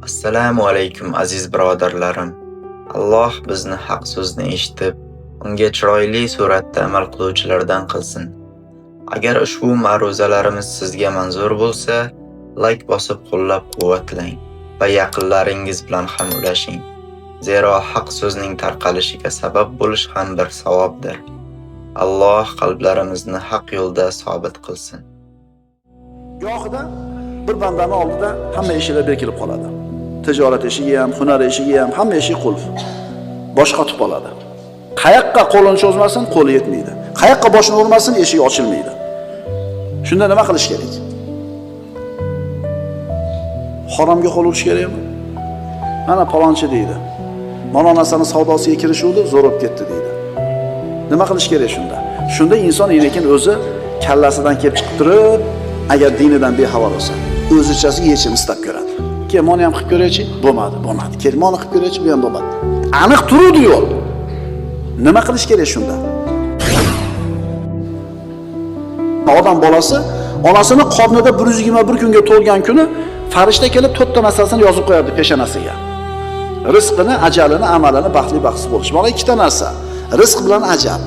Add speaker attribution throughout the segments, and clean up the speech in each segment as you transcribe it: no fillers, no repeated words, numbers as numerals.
Speaker 1: Assalomu alaykum aziz birodarlarim. Alloh bizni haq so'zni eshitib, unga chiroyli suratda amal qiluvchilardan qilsin. Agar ushbu ma'ruzalarimiz sizga manzur bo'lsa, like bosib qo'llab-quvvatlang va yaqinlaringiz bilan ham ulashing. Zero haq so'zning tarqalishiga sabab bo'lish ham bir savobdir. Alloh qalblarimizni haq yo'lda sobit qilsin.
Speaker 2: Gohida bir bandani oldida hamma eshiklar bekilib qoladi. Tijorat eshigi ham, hunar eshigi ham, hamma eshik qulf. Bosh qotib qoladi. Qayoqqa qo'lini cho'zmasin, qo'li yetmaydi. Qayoqqa boshini urmasin, eshik ochilmaydi. Shunda nima qilish kerak? Haromga qo'l urish kerakmi? Mana palonchi deydi. Mana narsani savdosiga kirishuvdi, zo'r bo'lib ketdi deydi. Nima qilish kerak shunda? Shunda inson lekin o'zi kallasidan kelib chiqib turib, agar dinidan bexabar bo'lsa, o'zichasi yechim istab ko'radi. Keyin mana ham qilib ko'raychi, bo'lmadi. Keyin mana qilib ko'raychi, bu ham bo'lmadi. Aniq turuvdi yo'l. Nima qilish kerak shunda? Odam bolasi onasini qornida 121 kunga to'lgan kuni farishta kelib 4 ta narsasini yozib qo'yadi peshonasiga. Rizqini, ajalini, amalini, baxtli baxtsiz bo'lish. Mana 2 ta narsa. Rizq bilan ajal.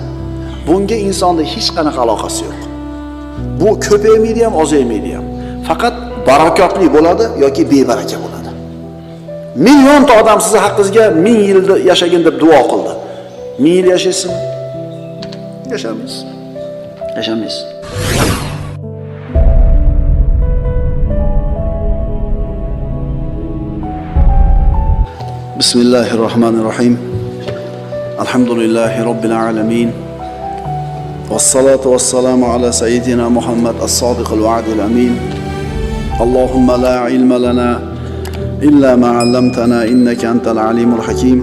Speaker 2: Bunga insonda hech qanaqa aloqasi yo'q. Bu ko'paymaydi ham, ozaymaydi ham. Faqat barakotli bo'ladi yoki bebaraka bo'ladi. Millionta odam sizni haqqingizga 1000 yil yashagin deb duo qildi. 1000 yil yashaysizmi? Yashamaysiz. Yashamaysiz. Bismillahirrahmanirrahim. Alhamdulillahi rabbil alamin. والصلاة والسلام على سيدنا محمد الصادق الوعد الأمين. اللهم لا علم لنا إلا ما علمتنا إنك أنت العليم الحكيم.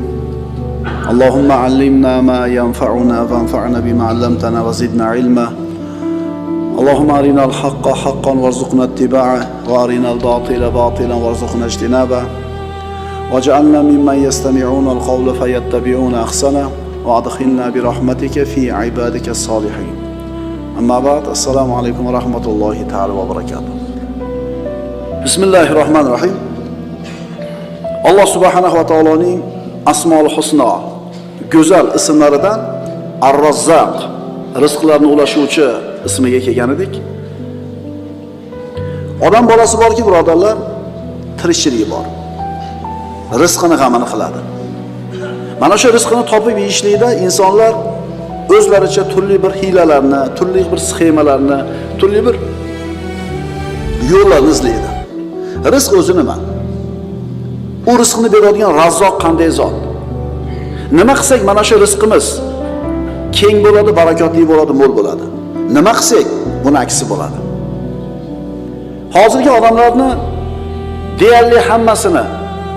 Speaker 2: اللهم علمنا ما ينفعنا وانفعنا بما علمتنا وزدنا علما. اللهم أرنا الحق حقا وارزقنا اتباعه وأرنا الباطل باطلا وارزقنا اجتنابه واجعلنا ممن يستمعون القول فيتبعون أحسنه وأدخلنا برحمتك في عبادك الصالحين. أما بعد السلام عليكم ورحمة الله تعالى وبركاته. بسم الله الرحمن الرحيم. الله سبحانه وتعالى أسماء الحسنى güzel isimlaridan Ar-Razzaq, rizqlarni ulashuvchi ismiga kelgan edik. Odam bolasi borki, birodarlar, tirikchiligi bor. Rizqini g'amini qiladi. Mana shu rizqini topib yeyishlikda insonlar o'zlaricha turli bir hiylalarni, turli bir sxemalarni, turli bir yo'llarni izlaydi. Rizq o'zi nima? U rizqni beradigan Razzoq qanday zot? Nima qilsak mana shu rizqimiz keng bo'ladi, barakotli bo'ladi, mo'l bo'ladi. Nima qilsak buni aksi bo'ladi. Hozirgi odamlarni deyarli hammasini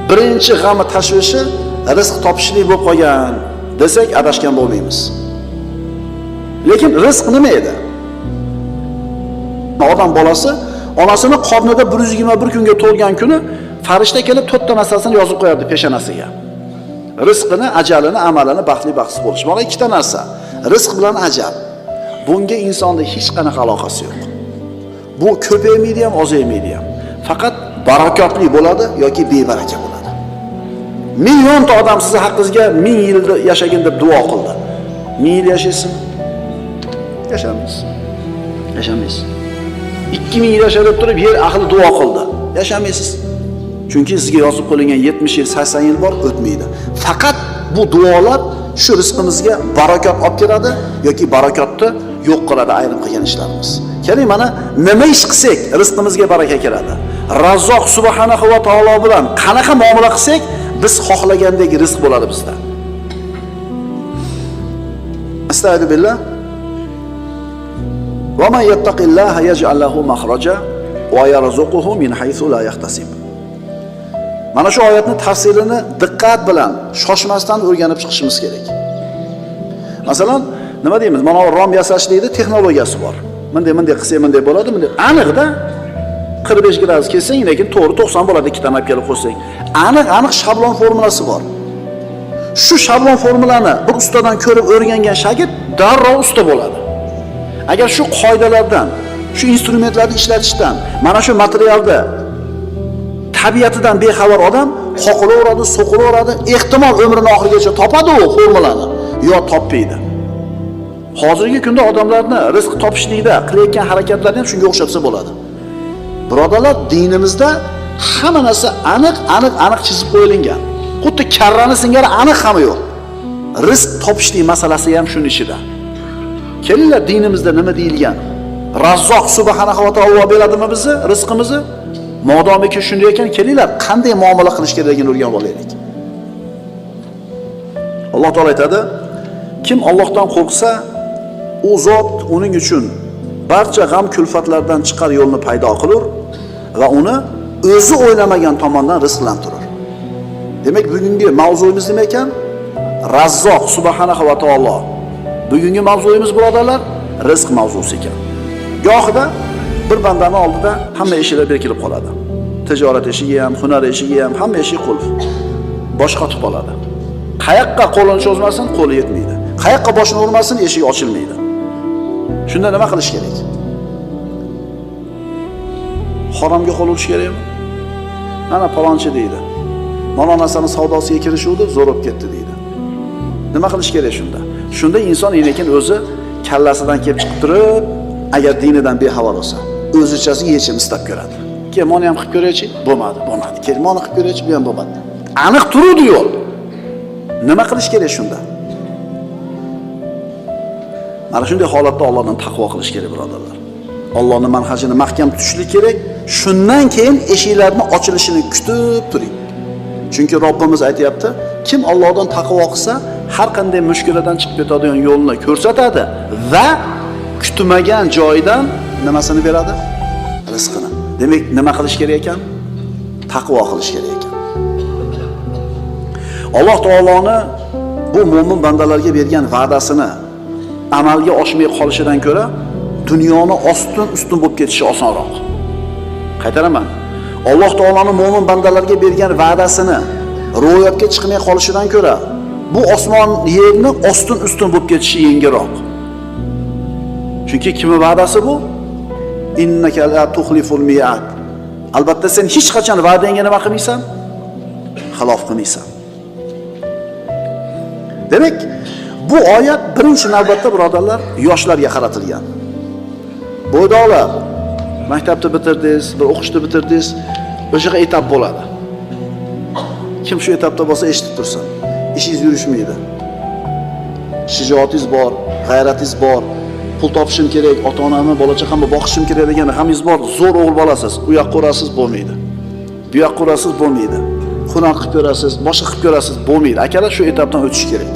Speaker 2: birinchi g'ami tashvishi rizq topishlik bo'lib qolgan desak adashgan bo'lmaymiz. Lekin rizq nima edi? Odam bolasi onasini qornida 121 kunga to'lgan kuni farishta kelib 4 ta narsasini yozib qo'yadi peshonasiga. Rizqini, ajalini, amalini, baxtli baxtsiz bo'lish. Mana 2 ta narsa. Rizq bilan ajal. Bunga insonda hech qanaqa aloqasi yo'q. Bu ko'paymaydi ham, ozaymaydi ham. Faqat barakotli bo'ladi yoki bebaraka bo'ladi. Millionta odam sizni haqqingizga 1000 yil yashagin deb duo qildi. 1000 yil yashaysizmi? Yashamaysiz. Yashamaysiz. 2000 yil yashab turib yer ahli duo qildi. Yashamaysiz. Chunki sizga yozib qo'yilgan 70 yil, 80 yil bor, o'tmaydi. Faqat bu duolar shu rizqimizga barakot olib keladi yoki barakotni yo'q qiladi ayrim qilgan ishlarimiz. Keling mana nima ish qilsak rizqimizga baraka keladi. Razzoq subhanahu va taolo bilan qanaqa muomala qilsak biz xohlagandek rizq bo'ladi bizda. Astagfirullah. Va man yattaqillaha yaj'al lahu makhraja va yarzuquhu min haythu la yahtasib. Mana shu oyatning tafsirini diqqat bilan, shoshmasdan o'rganib chiqishimiz kerak. Masalan, nima deymiz? Mana rom yasashlikda texnologiyasi bor. Bunday qilsak bunday bo'ladi, bunday aniqda 45 gradus kessang, lekin to'g'ri 90 bo'ladi, ikkita olib kelib qo'ysang. Aniq shablon formulasi bor. Shu shablon formulani bir ustadan ko'rib o'rgangan shagird darrov usta bo'ladi. Agar shu qoidalardan, shu instrumentlarni ishlatishdan, mana shu materialda tabiatidan bexabar odam qoqilaveradi, so'qilaveradi, ehtimol umrining oxirigacha topadi u formulani, yo topmaydi. Hozirgi kunda odamlarni rizq topishlikda qilayotgan harakatlarni ham shunga o'xshatsa bo'ladi. Birodarlar, dinimizda hamma narsa aniq chizib qo'yilgan. Xuddi karrani singari aniq hamma yo'q. Rizq topishlik masalasi ham shuning ichida. Kelinglar, dinimizda nima deyilgan? Razzoq subhanahu va taolo beradimi bizni rizqimizni? Modomiki shunday ekan, kelinglar, qanday muomala qilish kerakligini o'rganib olaylik. Alloh taolo aytadi: kim Allohdan qo'rqsa, u zot uning uchun barcha g'am kulfatlardan chiqar yo'lni paydo qilur va uni o'zi o'ylamagan tomondan rizqlantirur. Demak, bugungi mavzuyimiz nima ekan? Razzoq subhanahu va taolo. Bugungi mavzuyimiz birodarlar, rizq mavzusi ekan. Gohida bir bandani oldida hamma eshiklar berkilib qoladi. Tijorat eshigi ham, hunar eshigi ham, hamma eshik qulf. Bosh qotib qoladi. Qayoqqa qo'lini cho'zmasin, qo'li yetmaydi. Qayoqqa boshini urmasin, eshik ochilmaydi. Shunda nima qilish kerak? Haromga qo'l urish kerakmi? Mana palonchi deydi. Mana narsani savdosiga kirishuvdi, zo'r bo'lib ketdi deydi. Nima qilish kerak shunda? Shunda inson lekin o'zi kallasidan kelib chiqib turib, agar dinidan bexabar bo'lsa, o'zichasi yechim istab ko'radi. Kel, meni ham qilib ko'raychi? Bo'lmadi. Kel, meni qilib ko'raychi? Bu ham bo'lmadi. Aniq turudi yo'l. Nima qilish kerak shunda? Mana shunday holatda Allohdan taqvo qilish kerak, birodarlar. Allohning manhajini mahkam tutishlik kerak. Shundan keyin eshiklarning ochilishini kutib turing. Chunki Robbimiz aytayapti, kim Allohdan taqvo qilsa, har qanday mushkuladan chiqib ketadigan yo'lni ko'rsatadi va kutmagan joydan nimasini beradi? Rizqini. Demak, nima qilish kerak ekan? Taqvo qilish kerak ekan. Alloh taoloni bu mo'min bandalarga bergan va'dasini amalga oshmay qolishidan ko'ra dunyoni ustun bo'lib ketishi osonroq. Qaytaraman. Alloh taoloning mo'min bandalarga bergan va'dasini ro'yobga chiqmay qolishidan ko'ra bu osmon yerni ustun bo'lib ketishi yengilroq. Chunki kimning va'dasi bu? Innaka la tuxliful mi'ad. Albatta sen hech qachon va'dangga nima qilmaysan? Xilof qilmaysan. Demak, bu oyat birinchi navbatda birodarlar yoshlarga qaratilgan. Bo'ydoqlar, maktabni bitirdingiz, bir o'qishni bitirdingiz, o'sha etap bo'ladi. Kim shu etapda bo'lsa eshitib tursin. Ishingiz yurishmaydi. Shijoatingiz bor, g'ayratingiz bor, pul topishim kerak, ota-onamni, bola-chaqamni boqishim kerak degan hammangiz bor. Zo'r o'g'il bolasiz, u yoqqa urasiz, bo'lmaydi. Bu yoqqa urasiz, bo'lmaydi. Hunar qilib ko'rasiz, boshqa qilib ko'rasiz, bo'lmaydi. Akalar shu etapdan o'tish kerak.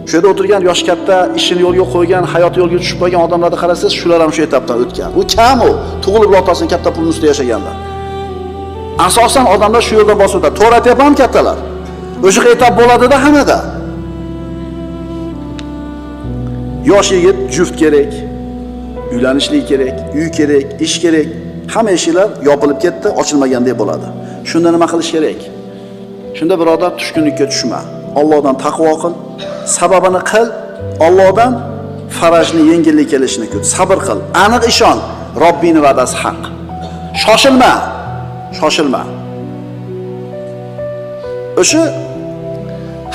Speaker 2: Shu yerda o'tirgan yosh katta, ishini yo'lga qo'ygan, hayot yo'lga tushib qolgan odamlarni qarasangiz, shular ham shu etapdan o'tgan. U kam u, tug'ilib otasini katta pulning ustida yashaganlar. Asosan odamlar shu yo'ldan bosib o'tadi. To'g'ri aytyapman kattalar. O'sha etap bo'ladida hammada. Yosh yigit juft kerak, uylanishlik kerak, uy kerak, ish kerak. Hamma eshiklar yopilib ketdi, ochilmagandek bo'ladi. Shunda nima qilish kerak? Shunda birodar tushkunlikka tushma. Allohdan taqvo qil, sababini qil, Allohdan farajni yengillik kelishini kut. Sabr qil, aniq ishon, Robbining va'dasi haq. Shoshilma. O'sha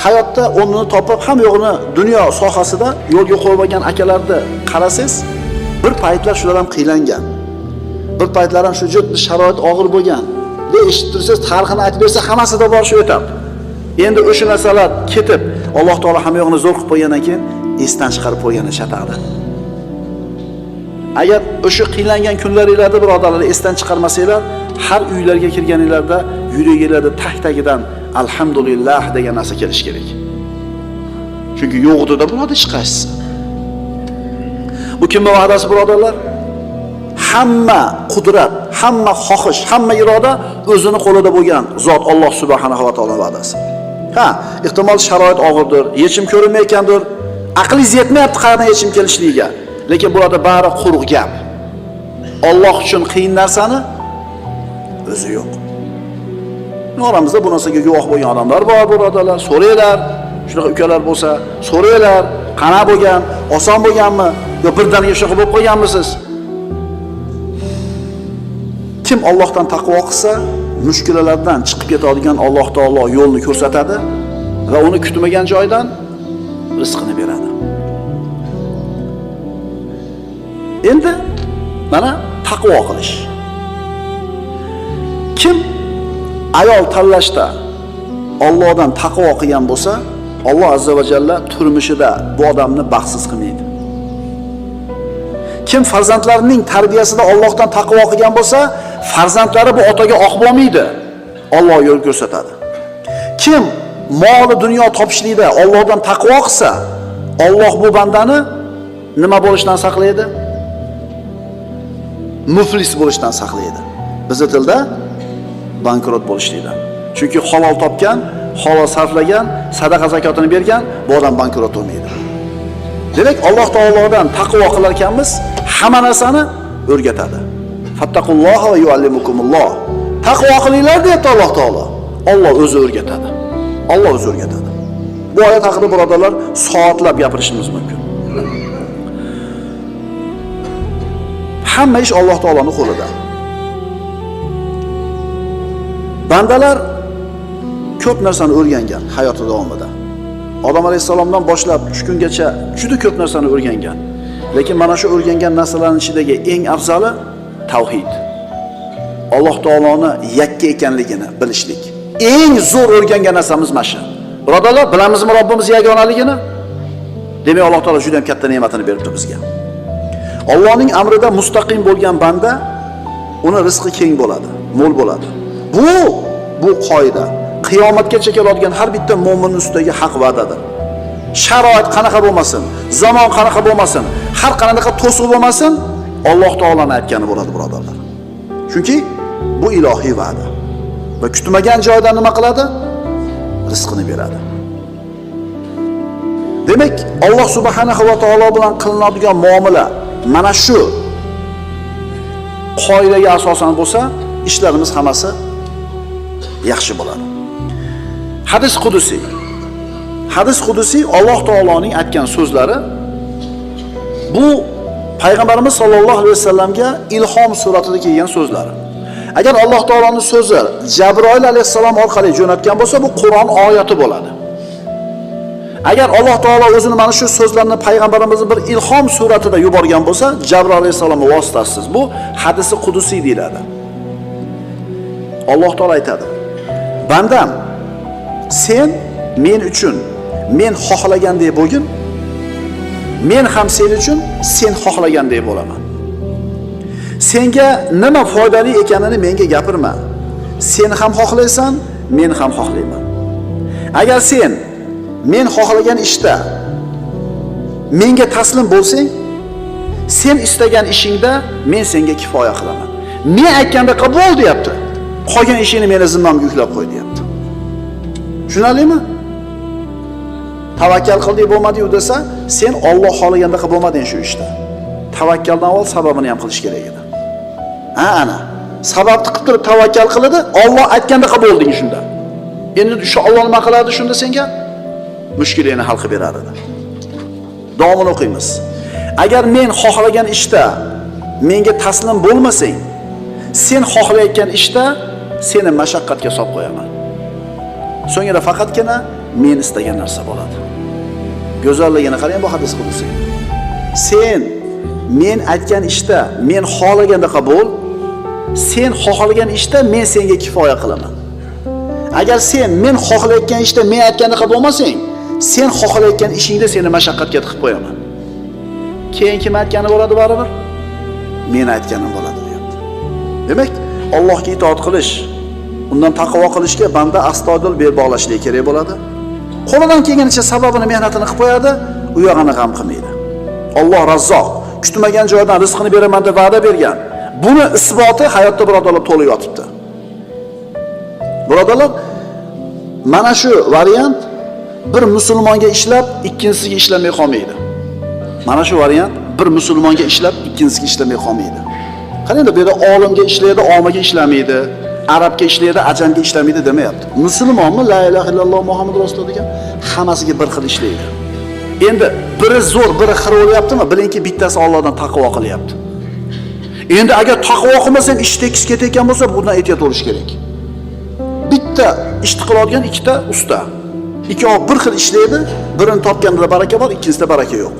Speaker 2: hayotda o'rnini topib, ham yo'g'ini dunyo sohasida yo'lga qo'yib olgan akalarni qarasangiz, bir paytlar shular ham qiylangan. Bir paytlar ham shu juda sharoit og'ir bo'lgan. Eshitib tursangiz, tarixini aytib bersa, hammasida bor shu etap. Endi o'sha narsalar ketib, Alloh taolo hamma yo'g'ini zo'r qilib qo'ygandan keyin esdan chiqarib qo'ygani shataqdi. Agar o'sha qiylangan kunlaringizda birodarlar esdan chiqarmasanglar, har uylarga kirganingizda yuragingizda tag-tagidan alhamdulillah degan narsa kelish kerak. Chunki yo'g'ida bo'ladi chiqasiz. Bu kimning va'dasi birodarlar? Hamma qudrat, hamma xohish, hamma iroda o'zini qo'lida bo'lgan zot Alloh subhanahu va taolo va'dasi. Ehtimol sharoit og'irdir, yechim ko'rinmayotgandir, aqlingiz yetmayapti qanday yechim kelishligiga. Lekin bularda bari quruq gap. Alloh uchun qiyin narsani o'zi yo'q. Oramizda bu narsaga guvoh bo'lgan odamlar bor, birodarlar. So'raylar, shunaqa ukalar bo'lsa, so'raylar, qana bo'lgan, oson bo'lganmi? Yo birdaniga shunaqa bo'lib qolganmisiz? Kim Allohdan taqvo qilsa, mushkulalardan chiqib ketadigan Alloh taolo yo'lni ko'rsatadi va uni kutmagan joydan rizqini beradi. Endi mana taqvo qilish. Kim ayol tanlashda Allohdan taqvo qilgan bo'lsa, Alloh azza va jalla turmushida bu odamni baxtsiz qilmaydi. Kim farzandlarining tarbiyasida Allohdan taqvo qilgan bo'lsa, farzandlari bu otaga oq bo'lmaydi. Alloh yo'l ko'rsatadi. Kim moli dunyo topishlikda Allohdan taqvo qilsa, Alloh bu bandani nima bo'lishdan saqlaydi? Muflis bo'lishdan saqlaydi. Bizning tilda bankrot bo'lishlikdan. Chunki halol topgan, halol sarflagan, sadaqa zakotini bergan, bu odam bankrot bo'lmaydi. Demak, Alloh taolodan taqvo qilar ekanmiz, hamma narsani o'rgatadi. Fattaqulloha va yuallimukumulloh. Taqvo qilinglar deyapti Alloh taolo. Alloh o'zi o'rgatadi. Alloh o'zi o'rgatadi. Bu oyat haqida birodarlar soatlab gapirishimiz mumkin. Hamma ish Alloh taoloning qo'lida. Bandalar ko'p narsani o'rgangan hayoti davomida. Odam alayhisalomdan boshlab shu kungacha juda ko'p narsani o'rgangan. Lekin mana shu o'rgangan narsalarning ichidagi eng afzali tavhid. Alloh taoloni yakka ekanligini bilishlik. Eng zo'r o'rgangan narsamiz mana shu. Birodarlar, bilamizmi Robbimiz yagonaligini? Demak, Alloh taolo juda ham katta ne'matini beribdi bizga. Allohning amrida mustaqim bo'lgan banda uni rizqi keng bo'ladi, mo'l bo'ladi. Bu qoida. Qiyomatgacha keladigan har bitta mu'min ustidagi haq va'dadir. Sharoit qanaqa bo'lmasin, zamon qanaqa bo'lmasin, har qanaqa to'siq bo'lmasin, Alloh taolaning aytgani bo'ladi, birodarlar. Chunki bu ilohiy va'da. Va kutmagan joydan nima qiladi? Rizqini beradi. Demak, Alloh subhanahu va taolo bilan qilinadigan muomala mana shu qoidaga asosan bo'lsa, ishlarimiz hammasi yaxshi bo'ladi. Hadis qudusiy Alloh taoloning aytgan so'zlari bu payg'ambarimiz sollallohu alayhi vasallamga ilhom suratida kelgan so'zlar. Agar Alloh taoloning so'zi Jabroil alayhisalom orqali jo'natgan bo'lsa, bu Qur'on oyati bo'ladi. Agar Alloh taolo o'zini mana shu so'zlarni payg'ambarimizni bir ilhom suratida yuborgan bo'lsa, Jabroil alayhisalomning vositasiz bu hadisi qudusiy deyiladi. Alloh taolo aytadi: "Bandam, sen men uchun men xohlagandek bo'lgin, men ham sen uchun sen xohlagandek bo'laman. Senga nima foydali ekanini menga gapirma. Sen ham xohlaysan, men ham xohlayman. Agar sen men xohlagan ishda menga taslim bo'lsang, sen istagan ishingda men senga kifoya qilaman. Men aytganda qabul deyapti. Qolgan ishingni meni zimmamga yuklab qo'y deyapti. Tushunarlimi? Tavakkal qilding bo'lmadi-yu desa, sen Alloh xohlaganda qilib bo'lmading shu ishda. Tavakkaldan avval sababini ham qilish kerak edi. Ana, sababni qilib turib tavakkal qiladi, Alloh aytganda qilib bo'lding shunda. Endi shu Alloh nima qiladi shunda senga? Mushkulingni hal qilib berar edi. Davomini o'qiymiz. Agar men xohlagan ishda menga taslim bo'lmasang, sen xohlayotgan ishda seni mashaqqatga solib qo'yaman. So'ngra faqatgina men istagan narsa bo'ladi. Go'zalligini qarang bu hadis qudusiy. Sen men aytgan ishda men xohlaganda qabul, sen xohlagan ishda men senga kifoya qilaman. Agar sen men xohlayotgan ishda men aytganda qabul bo'lmasang, sen xohlayotgan ishingda seni mashaqqatga tiqib qo'yaman. Keyin kim aytgani bo'ladi baribir? Men aytganim bo'ladi deyapti. Demak, Allohga itoat qilish, undan taqvo qilishga banda astoydil bel bog'lashlik kerak bo'ladi. Qo'lidan kelganicha sababini, mehnatini qilib qo'yadi, u yog'ini g'am qilmaydi. Alloh Razzoq, kutmagan joydan rizqini beraman deb va'da bergan. Buni isboti hayotda birodarlar to'liq yotibdi. Birodarlar, mana shu variant bir musulmonga ishlab, ikkinchisiga ishlamay qolmaydi. Mana shu variant bir musulmonga ishlab, ikkinchisiga ishlamay qolmaydi. Qarangda, bu yerda olimga ishlaydi, omaga ishlamaydi, arabga ishlaydi, ajamga ishlamaydi demayapti. Musulmonmi la ilaha illalloh Muhammad rasululloh degan hammasiga bir xil ishlaydi. Endi biri zo'r, biri xir bo'lyaptimi? Bilingki, bittasi Allohdan taqvo qilyapti. Endi agar taqvo qilmasang ish tekis ketayotgan bo'lsa, bundan ehtiyot bo'lish kerak. Bitta ishni qiladigan ikkita usta. Ikkovi bir xil ishlaydi, birini topganida baraka bor, ikkinchisida baraka yo'q.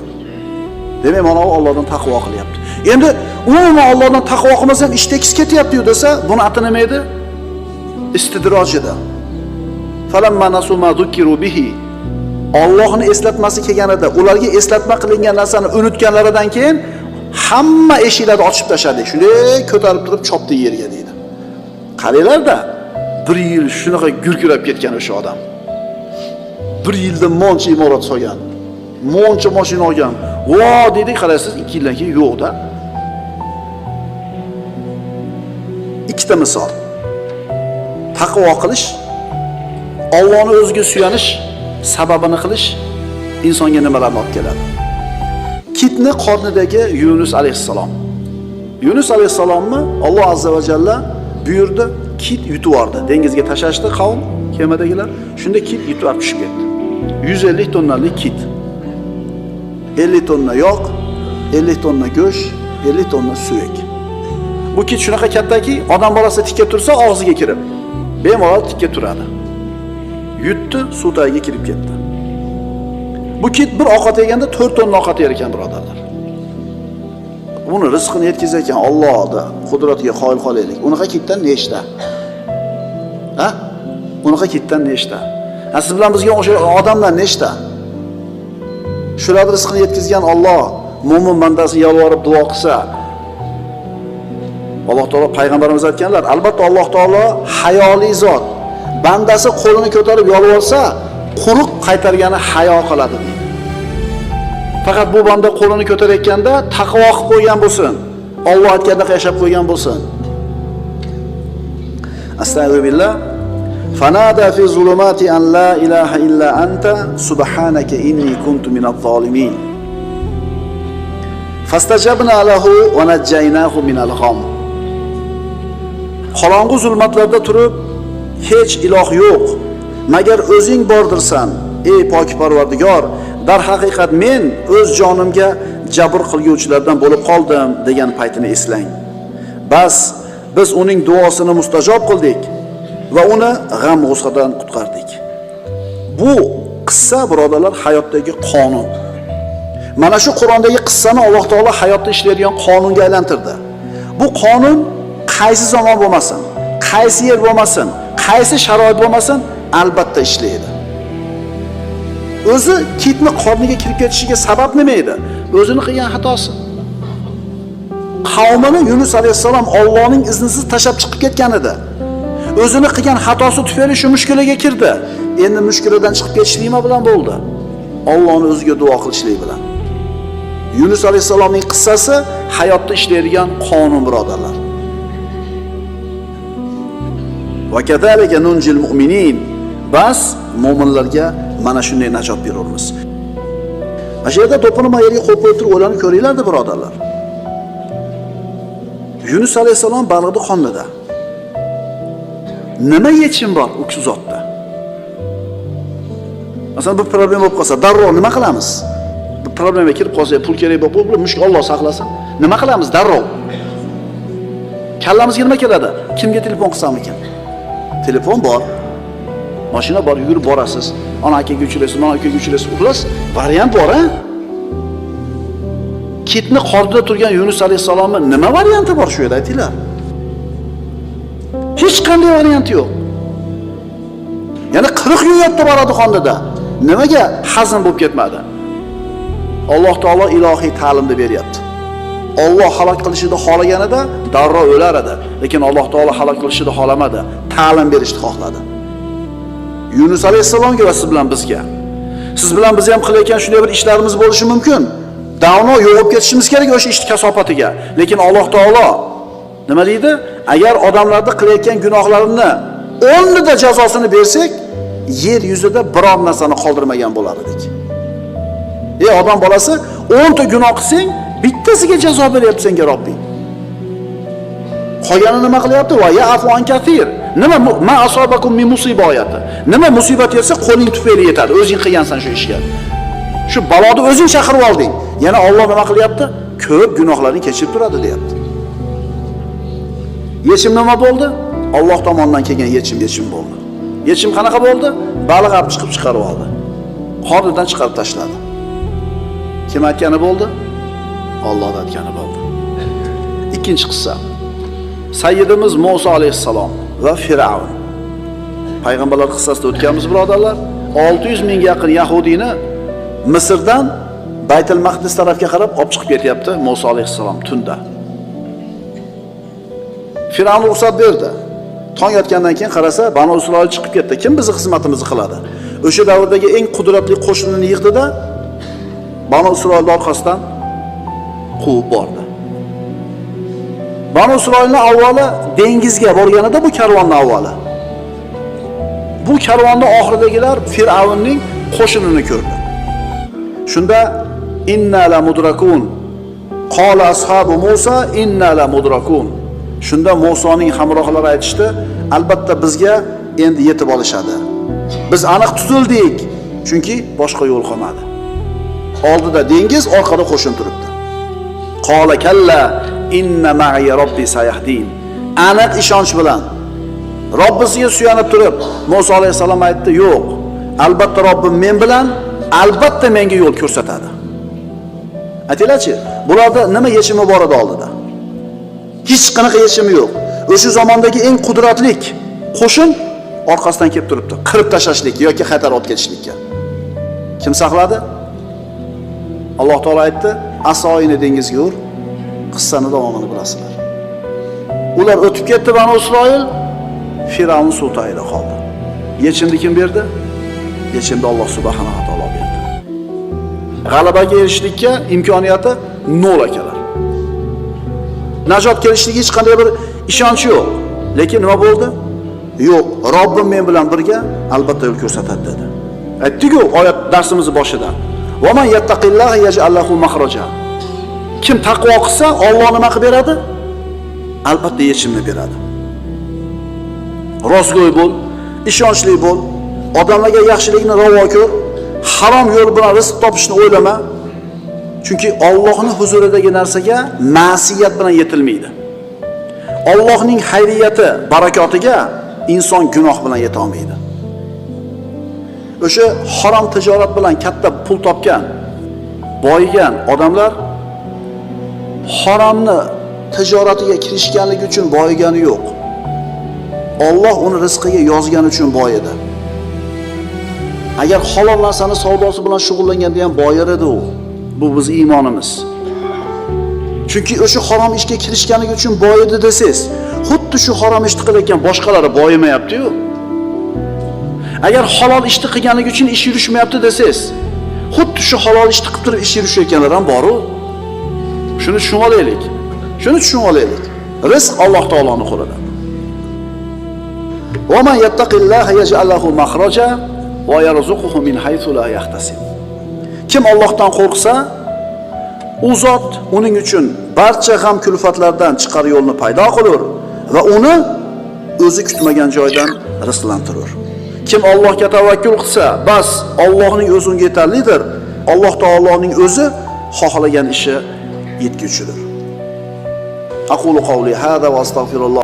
Speaker 2: Demak, mana u Allohdan taqvo qilyapti. Endi umuman Allohdan taqvo qilmasang ish tekis ketyapti desa, buni ati nima edi? Istidrojida. Falamma nasu ma zukiru bihi. Allohni eslatmasi kelganida, ularga eslatma qilingan narsani unutganlaridan keyin hamma eshiklarni ochib tashladi. Shunday ko'tarib turib chopdi yerga deydi. Qaranglar-da, 1 yil shunaqa gurkirab ketgan o'sha odam. 1 yilda moncha imorat solgan. Moncha mashina olgan. Vo dedi, qaraysiz 2 yildan keyin yo'qda. Ikkita misol. Taqvo qilish, Allohni o'ziga suyanish, sababini qilish insonga nimalarni olib keladi? Kitni qornidagi Yunus alayhissalom. Yunus alayhissalomni Alloh azza va jalla buyurdi, kit yutib yubordi. Dengizga tashashdi qavm, kemadagilar. Shunda kit yutib olib tushib ketdi. 150 tonnalik kit. 50 tonna yog', 50 tonna go'sht, 50 tonna suyak. Bu kit shunaqa kattaki, odam bolasi tikka tursa og'ziga kirib, bemalol tikka turadi. Yutdi, suv tagiga kirib ketdi. Bu kit bir ovqat yeganda 4 tonna ovqat yer ekan, birodarlar. Uni rizqini yetkazar ekan Allohda qudratiga qoyil qolaylik. Unaqa kitdan nechta? Ha? Unaqa kitdan nechta? Siz bilan bizga o'sha odamlar nechta? Shular rizqini yetkazgan Alloh mo'min bandasi yalvorib duo qilsa, Alloh taolo payg'ambarimiz aytganlar, albatta Alloh taolo hayoli zot. Bandasi qo'lini ko'tarib yalvorsa, quruq qaytargani hayo qiladi deydi. Faqat bu banda qo'lini ko'tarayotganda taqvo qilib qo'ygan bo'lsin. Alloh aytgandek yashab qo'ygan bo'lsin. Astagfirullah. Fanada fi zulumati an la ilaha illa anta subhanaka inni kuntu minadh zalimin. Fastajabna lahu wa najjaynahu minal gham. Qorong'u zulmatlarda turib, hech iloh yo'q, magar o'zing bordirsan, ey pok Parvardigor. Dar haqiqat men o'z jonimga jabr qilguvchilardan bo'lib qoldim degan paytini eslang. Bas biz uning duosini mustajob qildik va uni g'am g'ussadan qutqardik. Bu qissa birodarlar hayotdagi qonun. Mana shu Qur'ondagi qissani Alloh taolo hayotda ishlaydigan qonunga aylantirdi. Bu qonun qaysi zamon bo'lmasin, qaysi yer bo'lmasin, qaysi sharoit bo'lmasin, albatta ishlaydi. O'zi kitni qorniga kirib ketishiga sabab nima edi? O'zini qilgan xatosi. Qavmini Yunus alayhissalom Allohning iznisiz tashab chiqib ketgan edi. O'zini qilgan xatosi tufayli shu mushkulaga kirdi. Endi mushkuladan chiqib ketish nima bilan bo'ldi? Allohning o'ziga duo qilishlik bilan. Yunus alayhissalomning qissasi hayotda ishlaydigan qonun, birodarlar. Va kadalika nunjil mu'minin. Bas mo'minlarga mana shunday najot beramiz. Mana shu yerda to'pini yerga qo'yib o'tirib o'ylanib ko'ringlar-da, birodarlar. Yunus alayhissalom balig'ni qornida. Nima yechim bor u zotda? Masalan, bir problem bo'lib qolsa, darrov nima qilamiz? Bir problemaga kirib qolsa, pul kerak bo'lib, mushkul Alloh saqlasin. Nima qilamiz darrov? Kallamizga nima keladi? Kimga telefon qilsam ekan? Telefon bor. Mashina bor, yugurib borasiz. Ona akaga uchraysiz, mana akaga uchraysiz. Xullas, variant bor, ha? Kitni qornida turgan Yunus alayhissalomning nima varianti bor shu yerda aytinglar? Hech qanday variant yo'q. Yana 40 yil yotdi boradi qornida. Nimaga hazm bo'lib ketmadi? Alloh taolo ilohiy ta'limni beryapti. Alloh halok qilishni xohlaganida darrov o'lar edi, lekin Alloh taolo halok qilishni xohlamadi, ta'lim berishni xohladi. Yunus alayhissalomga va siz bilan bizga. Siz bilan biz ham qilayotgan shunday bir ishlarimiz bo'lishi mumkin. Davno yo'qib ketishimiz kerak o'sha ish kasofatiga. Lekin Alloh taolo nima deydi? Agar odamlarda qilayotgan gunohlarini 10 da jazosini bersak, yer yuzida biror narsani qoldirmagan bo'lar edik. Ey odam bolasi, 10 ta gunoh qilsang, bittasiga jazo beryapti senga Robbing. Qolganini nima qilyapti? Va ya afu an katir. Nima ma asobakum min musiboyati. Nima musibat yetsa qo'ling tufayli yetadi. O'zing qilgansan shu ishga. Shu baloni o'zing chaqirib olding. Yana Alloh nima qilyapti? Ko'p gunohlarni kechirib turadi, deyapti. Yechim nima bo'ldi? Alloh tomonidan kelgan yechim bo'ldi. Yechim qanaqa bo'ldi? Baliq olib chiqib chiqarib oldi. Qornidan chiqarib tashladi. Kim aytgani bo'ldi? Alloh aytgani bo'ldi. Ikkinchi qissa. Sayyidimiz Musa alayhissalom va Firavun. Payg'ambarlar qissasida o'tganmiz, birodarlar. 600 mingga yaqin yahudiyni Misrdan Baytul Maqdis tarafga qarab olib chiqib ketyapti Musa alayhissalom tunda. Firavun ruxsat berdi. Tong yotgandan keyin qarasa, Banu Isroil chiqib ketdi. Kim bizni xizmatimizni qiladi? O'sha davrdagi eng qudratli qo'shinini yig'di-da, Banu Isroilni orqasidan quvib bordi. Banu Isroilni avvali dengizga borganida bu karvonning avvali. Bu karvonning oxiridagilar Firavunning qo'shinini ko'rdi. Shunda inna la mudrakun. Qala ashabu Musa inna la mudrakun. Shunda Musoning hamrohlari aytishdi, albatta bizga endi yetib olishadi. Biz aniq tutildik, chunki boshqa yo'l qolmadi. Oldida dengiz, orqada qo'shin turibdi. Qala kalla inna ma'i robbi sayahdin. Aniq ishonch bilan Robbisiga suyanib turib, Musa alayhisalom aytdi, yo'q. Albatta Robbim men bilan, albatta menga yo'l ko'rsatadi. Aytinglarchi, bularda nima yechimi bor edi oldida? Hech qanaqa yechimi yo'q. O'sha zamondagi eng qudratli qo'shin orqasidan kelib turibdi. Qirib tashlashlik yoki xatar olib ketishlikka. Kim saqladi? Alloh taolo aytdi, asoyini dengizga ur. Qissani davomini bilasizlar. Ular o'tib ketdi Banu Isroil, Firavun suv tagida qoldi. Yechimni kim berdi? Yechimni Alloh subhanahu va taolo berdi. G'alabaga erishishlikka imkoniyati nol akalar. Najot kelishlik hech qanday bir ishonch yo'q. Lekin nima bo'ldi? Yo'q, Robbim men bilan birga, albatta yo'l ko'rsatadi dedi. Aytdik-ku oyat darsimiz boshida. Va man yattaqillaha yaj'al lahu makhraja. Kim taqvo qilsa, Alloh nima qilib beradi? Albatta yechimni beradi. Rostgo'y bo'l, ishonchli bo'l, odamlarga yaxshilikni ravo ko'r, harom yo'l bilan rizq topishni o'ylama. Chunki Allohning huzuridagi narsaga ma'siyat bilan yetilmaydi. Allohning xayriyati, barakotiga inson gunoh bilan yeta olmaydi. O'sha harom tijorat bilan katta pul topgan, boyigan odamlar haromni tijoratiga kirishganligi uchun boyigani yo'q. Alloh uni rizqiga yozgani uchun boyidi. Agar halol narsani savdosi bilan shug'ullanganda ham boyar edi u. Bu biz iymonimiz. Chunki o'sha harom ishga kirishganligi uchun boyidi desiz, xuddi shu harom ishni qilayotgan boshqalari boyimayapti-yu. Agar halol ishni qilganligi uchun ish yurishmayapti desiz, xuddi shu halol ishni qilib turib ish yurishayotganlar ham bor-u. Shuni tushunib olaylik. Rizq Alloh taoloning qo'lida. Va man yattaqillaha yaj'al lahu makhraja va yarzuquhu min haythu la yahtasib. Kim Allohdan qo'rqsa, u zot uning uchun barcha g'am kulfatlardan chiqar yo'lni paydo qilur va uni o'zi kutmagan joydan rizqlantirur. Kim Allohga tavakkul qilsa, bas Allohning o'zi unga yetarlidir. Alloh taoloning o'zi xohlagan ishi yetkazuvchidir. Aqulu qawli hada va astagfirulloh.